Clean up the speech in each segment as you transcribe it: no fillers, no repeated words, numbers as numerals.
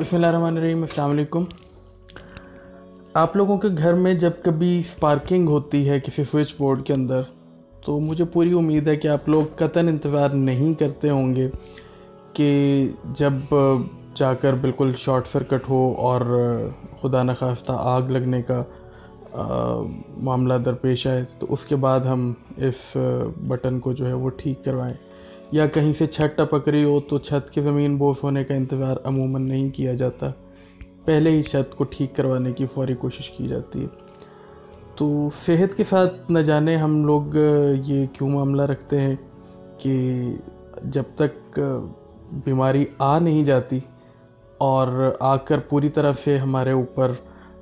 بسم اللہ الرحمن الرحیم۔ السلام علیکم۔ آپ لوگوں کے گھر میں جب کبھی اسپارکنگ ہوتی ہے کسی سوئچ بورڈ کے اندر، تو مجھے پوری امید ہے کہ آپ لوگ قطعاً انتظار نہیں کرتے ہوں گے کہ جب جا کر بالکل شارٹ سرکٹ ہو اور خدا نخواستہ آگ لگنے کا معاملہ درپیش آئے، تو اس کے بعد ہم اس بٹن کو جو ہے وہ ٹھیک کروائیں، یا کہیں سے چھت ٹپک رہی ہو تو چھت کی زمین بوس ہونے کا انتظار عموماً نہیں کیا جاتا، پہلے ہی چھت کو ٹھیک کروانے کی فوری کوشش کی جاتی ہے۔ تو صحت کے ساتھ نہ جانے ہم لوگ یہ کیوں معاملہ رکھتے ہیں کہ جب تک بیماری آ نہیں جاتی اور آ کر پوری طرح سے ہمارے اوپر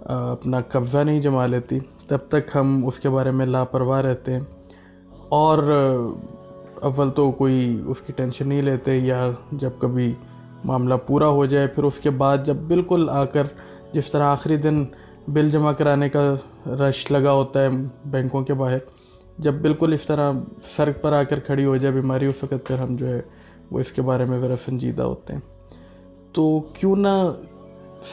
اپنا قبضہ نہیں جما لیتی، تب تک ہم اس کے بارے میں لاپرواہ رہتے ہیں، اور اول تو کوئی اس کی ٹینشن نہیں لیتے، یا جب کبھی معاملہ پورا ہو جائے پھر اس کے بعد جب بالکل آ کر جس طرح آخری دن بل جمع کرانے کا رش لگا ہوتا ہے بینکوں کے باہر، جب بالکل اس طرح سڑک پر آ کر کھڑی ہو جائے بیماری، اس وقت پھر ہم جو ہے وہ اس کے بارے میں ذرا سنجیدہ ہوتے ہیں۔ تو کیوں نہ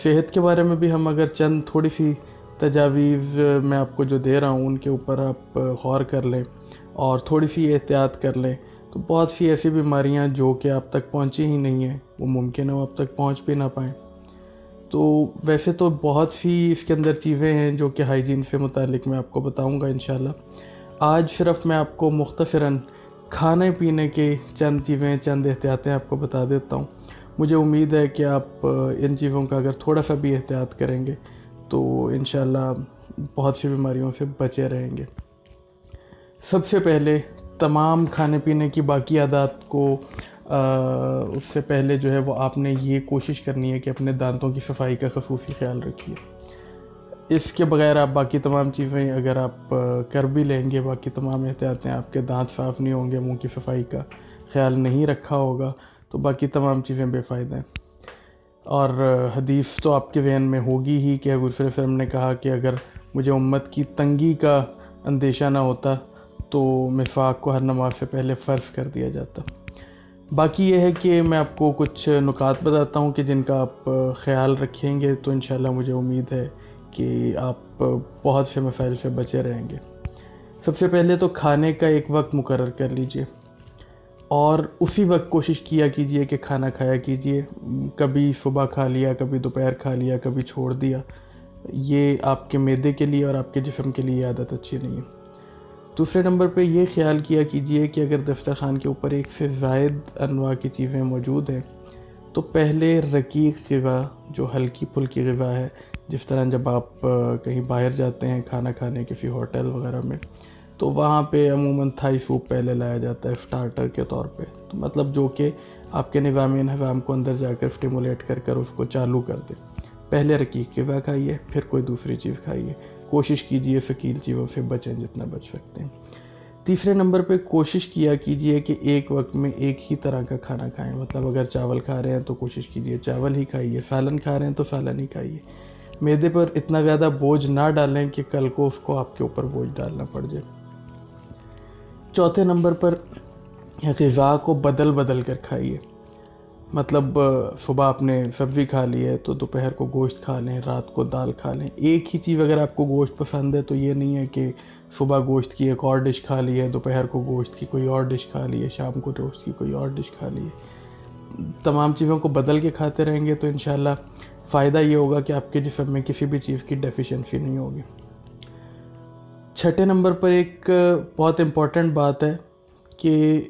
صحت کے بارے میں بھی ہم اگر چند تھوڑی سی تجاویز میں آپ کو جو دے رہا ہوں ان کے اوپر آپ غور کر لیں اور تھوڑی سی احتیاط کر لیں، تو بہت سی ایسی بیماریاں جو کہ آپ تک پہنچی ہی نہیں ہیں وہ ممکن ہے وہ آپ تک پہنچ بھی نہ پائیں۔ تو ویسے تو بہت سی اس کے اندر چیزیں ہیں جو کہ ہائیجین سے متعلق میں آپ کو بتاؤں گا انشاءاللہ۔ آج صرف میں آپ کو مختصراً کھانے پینے کے چند چیزیں، چند احتیاطیں آپ کو بتا دیتا ہوں۔ مجھے امید ہے کہ آپ ان چیزوں کا اگر تھوڑا سا بھی احتیاط کریں گے تو انشاءاللہ بہت سی بیماریوں سے بچے رہیں گے۔ سب سے پہلے تمام کھانے پینے کی باقی عادات کو اس سے پہلے جو ہے وہ آپ نے یہ کوشش کرنی ہے کہ اپنے دانتوں کی صفائی کا خصوصی خیال رکھیے۔ اس کے بغیر آپ باقی تمام چیزیں اگر آپ کر بھی لیں گے، باقی تمام احتیاطیں، آپ کے دانت صاف نہیں ہوں گے، منہ کی صفائی کا خیال نہیں رکھا ہوگا، تو باقی تمام چیزیں بے فائدہ ہیں۔ اور حدیث تو آپ کے ذہن میں ہوگی ہی کہ حضور صلی اللہ علیہ وسلم نے کہا کہ اگر مجھے امت کی تنگی کا اندیشہ نہ ہوتا تو مسواک کو ہر نماز سے پہلے فرض کر دیا جاتا۔ باقی یہ ہے کہ میں آپ کو کچھ نکات بتاتا ہوں کہ جن کا آپ خیال رکھیں گے تو انشاءاللہ مجھے امید ہے کہ آپ بہت سے مسائل سے بچے رہیں گے۔ سب سے پہلے تو کھانے کا ایک وقت مقرر کر لیجئے اور اسی وقت کوشش کیا کیجئے کہ کھانا کھایا کیجئے۔ کبھی صبح کھا لیا، کبھی دوپہر کھا لیا، کبھی چھوڑ دیا، یہ آپ کے معدے کے لیے اور آپ کے جسم کے لیے عادت اچھی نہیں ہے۔ دوسرے نمبر پہ یہ خیال کیا کیجئے کہ اگر دسترخوان کے اوپر ایک سے زائد انواع کی چیزیں موجود ہیں تو پہلے رقیق غذا جو ہلکی پھلکی غذا ہے، جس طرح جب آپ کہیں باہر جاتے ہیں کھانا کھانے کسی ہوٹل وغیرہ میں، تو وہاں پہ عموماً تھائی سوپ پہلے لایا جاتا ہے سٹارٹر کے طور پہ، تو مطلب جو کہ آپ کے نظام انہضام کو اندر جا کر سٹیمولیٹ کر کر اس کو چالو کر دے۔ پہلے رقیق غذا کھائیے، پھر کوئی دوسری چیز کھائیے۔ کوشش کیجئے ثقیل چیزوں سے بچیں جتنا بچ سکتے ہیں۔ تیسرے نمبر پہ کوشش کیا کیجئے کہ ایک وقت میں ایک ہی طرح کا کھانا کھائیں، مطلب اگر چاول کھا رہے ہیں تو کوشش کیجئے چاول ہی کھائیے، سالن کھا رہے ہیں تو سالن ہی کھائیے۔ معدے پر اتنا زیادہ بوجھ نہ ڈالیں کہ کل کو اس کو آپ کے اوپر بوجھ ڈالنا پڑ جائے۔ چوتھے نمبر پر غذا کو بدل بدل کر کھائیے، مطلب صبح آپ نے سبزی کھا لی ہے تو دوپہر کو گوشت کھا لیں، رات کو دال کھا لیں۔ ایک ہی چیز اگر آپ کو گوشت پسند ہے تو یہ نہیں ہے کہ صبح گوشت کی ایک اور ڈش کھا لی ہے، دوپہر کو گوشت کی کوئی اور ڈش کھا لی ہے، شام کو گوشت کی کوئی اور ڈش کھا لی ہے۔ تمام چیزوں کو بدل کے کھاتے رہیں گے تو انشاءاللہ فائدہ یہ ہوگا کہ آپ کے جسم میں کسی بھی چیز کی ڈیفیشنسی نہیں ہوگی۔ چھٹے نمبر پر ایک بہت امپورٹنٹ بات ہے کہ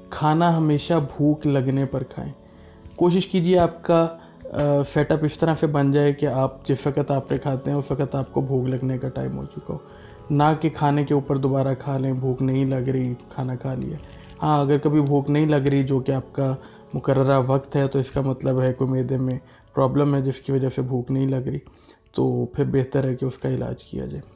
کھانا ہمیشہ بھوک لگنے پر کھائیں۔ کوشش کیجئے آپ کا سیٹ اپ اس طرح سے بن جائے کہ آپ جس وقت آپ نے کھاتے ہیں اس وقت آپ کو بھوک لگنے کا ٹائم ہو چکا ہو، نہ کہ کھانے کے اوپر دوبارہ کھا لیں، بھوک نہیں لگ رہی کھانا کھا لیا۔ ہاں، اگر کبھی بھوک نہیں لگ رہی جو کہ آپ کا مقررہ وقت ہے تو اس کا مطلب ہے کوئی معدے میں پرابلم ہے جس کی وجہ سے بھوک نہیں لگ رہی، تو پھر بہتر ہے کہ اس کا علاج کیا جائے۔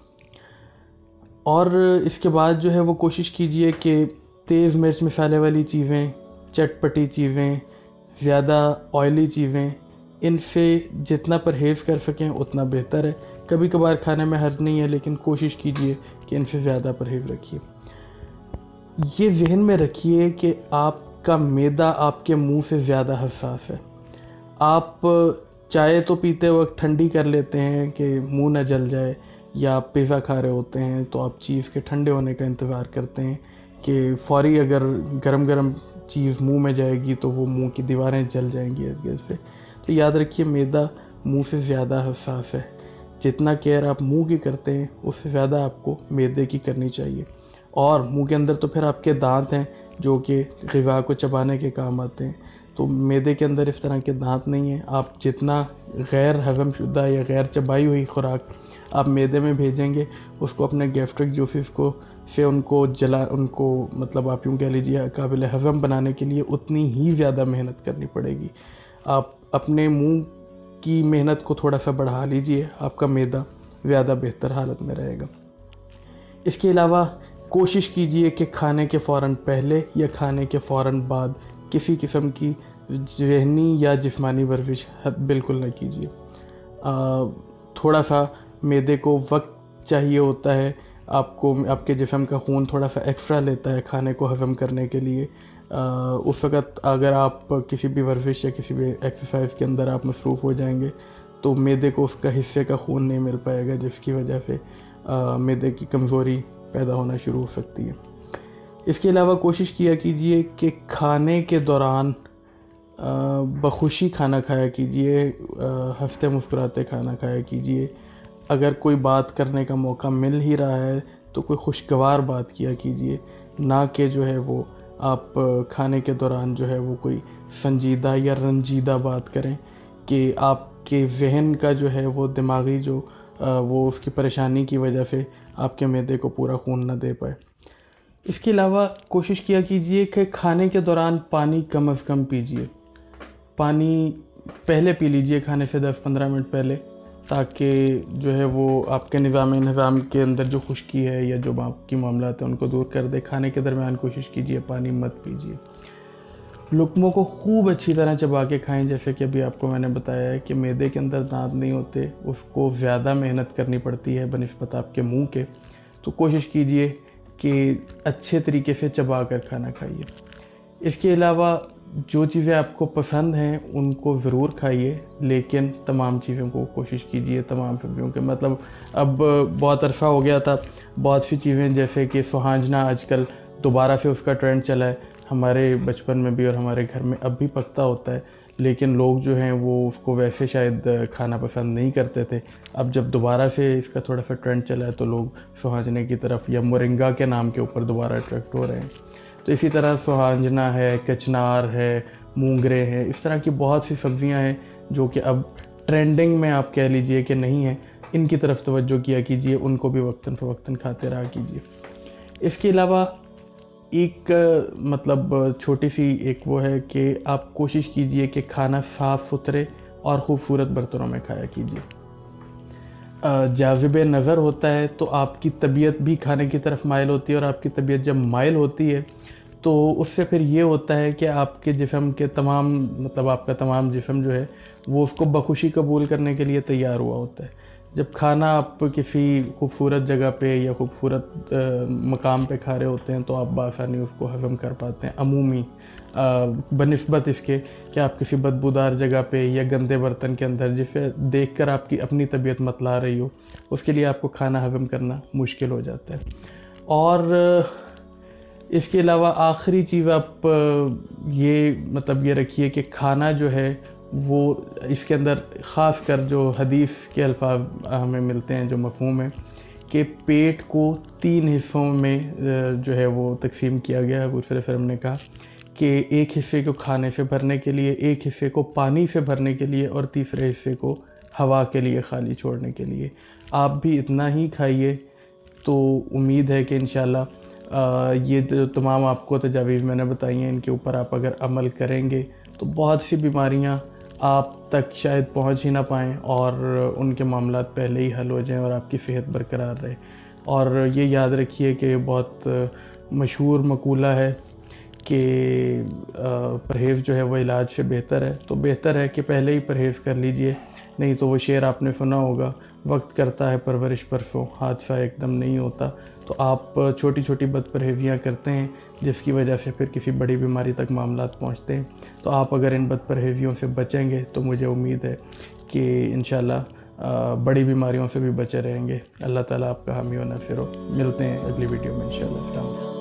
اور اس کے بعد جو ہے وہ کوشش کیجئے کہ تیز مرچ مسالے والی چیزیں، چٹپٹی چیزیں، زیادہ آئلی چیزیں، ان سے جتنا پرہیز کر سکیں اتنا بہتر ہے۔ کبھی کبھار کھانے میں حرج نہیں ہے لیکن کوشش کیجئے کہ ان سے زیادہ پرہیز رکھیے۔ یہ ذہن میں رکھیے کہ آپ کا معدہ آپ کے منہ سے زیادہ حساس ہے۔ آپ چائے تو پیتے وقت ٹھنڈی کر لیتے ہیں کہ منہ نہ جل جائے، یا آپ پیزا کھا رہے ہوتے ہیں تو آپ چیز کے ٹھنڈے ہونے کا انتظار کرتے ہیں کہ فوری اگر گرم گرم چیز منہ میں جائے گی تو وہ منہ کی دیواریں جل جائیں گی ارد گرد سے۔ تو یاد رکھیے معدہ منہ سے زیادہ حساس ہے، جتنا کیئر آپ منہ کی کرتے ہیں اس سے زیادہ آپ کو معدے کی کرنی چاہیے۔ اور منہ کے اندر تو پھر آپ کے دانت ہیں جو کہ غذا کو چبانے کے کام آتے ہیں، تو معدے کے اندر اس طرح کے دانت نہیں ہیں۔ آپ جتنا غیر ہضم شدہ یا غیر چبائی ہوئی خوراک آپ معدے میں بھیجیں گے، اس کو اپنے گیسٹرک جوسز کو سے ان کو مطلب آپ یوں کہہ لیجیے قابل ہضم بنانے کے لیے اتنی ہی زیادہ محنت کرنی پڑے گی۔ آپ اپنے منہ کی محنت کو تھوڑا سا بڑھا لیجئے، آپ کا معدہ زیادہ بہتر حالت میں رہے گا۔ اس کے علاوہ کوشش کیجئے کہ کھانے کے فوراً پہلے یا کھانے کے فوراً بعد کسی قسم کی ذہنی یا جسمانی ورزش بالکل نہ کیجیے۔ تھوڑا سا معدے کو وقت چاہیے ہوتا ہے، آپ کے جسم کا خون تھوڑا سا ایکسٹرا لیتا ہے کھانے کو ہضم کرنے کے لیے۔ اس وقت اگر آپ کسی بھی ورزش یا کسی بھی ایکسرسائز کے اندر آپ مصروف ہو جائیں گے تو معدے کو اس کا حصے کا خون نہیں مل پائے گا، جس کی وجہ سے معدے کی کمزوری پیدا ہونا شروع ہو سکتی ہے۔ اس کے علاوہ کوشش کیا کیجئے کہ کھانے کے دوران بخوشی کھانا کھایا کیجئے، ہنستے مسکراتے کھانا کھایا کیجئے۔ اگر کوئی بات کرنے کا موقع مل ہی رہا ہے تو کوئی خوشگوار بات کیا کیجئے، نہ کہ جو ہے وہ آپ کھانے کے دوران جو ہے وہ کوئی سنجیدہ یا رنجیدہ بات کریں کہ آپ کے ذہن کا جو ہے وہ دماغی جو وہ اس کی پریشانی کی وجہ سے آپ کے معدے کو پورا خون نہ دے پائے۔ اس کے علاوہ کوشش کیا کیجئے کہ کھانے کے دوران پانی کم از کم پیجئے۔ پانی پہلے پی لیجئے کھانے سے 10-15 منٹ پہلے، تاکہ جو ہے وہ آپ کے نظام کے اندر جو خشکی ہے یا جو آپ کی معاملات ہیں ان کو دور کر دے۔ کھانے کے درمیان کوشش کیجئے پانی مت پیجئے۔ لقموں کو خوب اچھی طرح چبا کے کھائیں، جیسے کہ ابھی آپ کو میں نے بتایا ہے کہ معدے کے اندر دانت نہیں ہوتے، اس کو زیادہ محنت کرنی پڑتی ہے بنسبت آپ کے منہ کے، تو کوشش کیجئے کہ اچھے طریقے سے چبا کر کھانا کھائیے۔ اس کے علاوہ جو چیزیں آپ کو پسند ہیں ان کو ضرور کھائیے، لیکن تمام چیزوں کو کوشش کیجئے، تمام سبزیوں کے مطلب اب بہت عرصہ ہو گیا تھا، بہت سی چیزیں جیسے کہ سوہانجنا آج کل دوبارہ سے اس کا ٹرینڈ چلا ہے، ہمارے بچپن میں بھی اور ہمارے گھر میں اب بھی پکتا ہوتا ہے، لیکن لوگ جو ہیں وہ اس کو ویسے شاید کھانا پسند نہیں کرتے تھے۔ اب جب دوبارہ سے اس کا تھوڑا سا ٹرینڈ چلا ہے تو لوگ سوہانجنے کی طرف یا مورنگا کے نام کے اوپر دوبارہ اٹریکٹ ہو رہے ہیں۔ تو اسی طرح سوہانجنا ہے، کچنار ہے، مونگرے ہیں، اس طرح کی بہت سی سبزیاں ہیں جو کہ اب ٹرینڈنگ میں آپ کہہ لیجئے کہ نہیں ہیں، ان کی طرف توجہ کیا کیجئے، ان کو بھی وقتاً فوقتاً کھاتے رہا کیجئے۔ اس کے علاوہ ایک مطلب چھوٹی سی ایک وہ ہے کہ آپ کوشش کیجئے کہ کھانا صاف ستھرے اور خوبصورت برتنوں میں کھایا کیجئے۔ جاذب نظر ہوتا ہے تو آپ کی طبیعت بھی کھانے کی طرف مائل ہوتی ہے، اور آپ کی طبیعت جب مائل ہوتی ہے تو اس سے پھر یہ ہوتا ہے کہ آپ کے جسم کے تمام مطلب آپ کا تمام جسم جو ہے وہ اس کو بخوشی قبول کرنے کے لیے تیار ہوا ہوتا ہے۔ جب کھانا آپ کسی خوبصورت جگہ پہ یا خوبصورت مقام پہ کھا رہے ہوتے ہیں تو آپ بآسانی اس کو ہضم کر پاتے ہیں، عمومی بنسبت اس کے کہ آپ کسی بدبودار جگہ پہ یا گندے برتن کے اندر جسے دیکھ کر آپ کی اپنی طبیعت متلا رہی ہو، اس کے لیے آپ کو کھانا ہضم کرنا مشکل ہو جاتا ہے۔ اور اس کے علاوہ آخری چیز آپ یہ رکھیے کہ کھانا جو ہے وہ اس کے اندر خاص کر جو حدیث کے الفاظ ہمیں ملتے ہیں، جو مفہوم ہے کہ پیٹ کو 3 حصوں میں جو ہے وہ تقسیم کیا گیا ہے۔ وہ پھر ہم نے کہا کہ ایک حصے کو کھانے سے بھرنے کے لیے، ایک حصے کو پانی سے بھرنے کے لیے، اور تیسرے حصے کو ہوا کے لیے خالی چھوڑنے کے لیے۔ آپ بھی اتنا ہی کھائیے، تو امید ہے کہ انشاءاللہ یہ تمام آپ کو تجاویز میں نے بتائی ہیں، ان کے اوپر آپ اگر عمل کریں گے تو بہت سی بیماریاں آپ تک شاید پہنچ ہی نہ پائیں، اور ان کے معاملات پہلے ہی حل ہو جائیں اور آپ کی صحت برقرار رہے۔ اور یہ یاد رکھیے کہ بہت مشہور مقولہ ہے کہ پرہیز جو ہے وہ علاج سے بہتر ہے، تو بہتر ہے کہ پہلے ہی پرہیز کر لیجئے، نہیں تو وہ شعر آپ نے سنا ہوگا، وقت کرتا ہے پرورش پرسوں، حادثہ ایک دم نہیں ہوتا۔ تو تو آپ چھوٹی چھوٹی بد پرہیزیاں کرتے ہیں جس کی وجہ سے پھر کسی بڑی بیماری تک معاملات پہنچتے ہیں. تو آپ اگر ان بد پرہیزیوں سے بچیں گے تو مجھے امید ہے کہ انشاءاللہ بڑی بیماریوں سے بھی بچے رہیں گے. اللہ تعالیٰ آپ کا حامی و ناصر ہو. ملتے ہیں اگلی ویڈیو میں انشاءاللہ. السلام علیکم.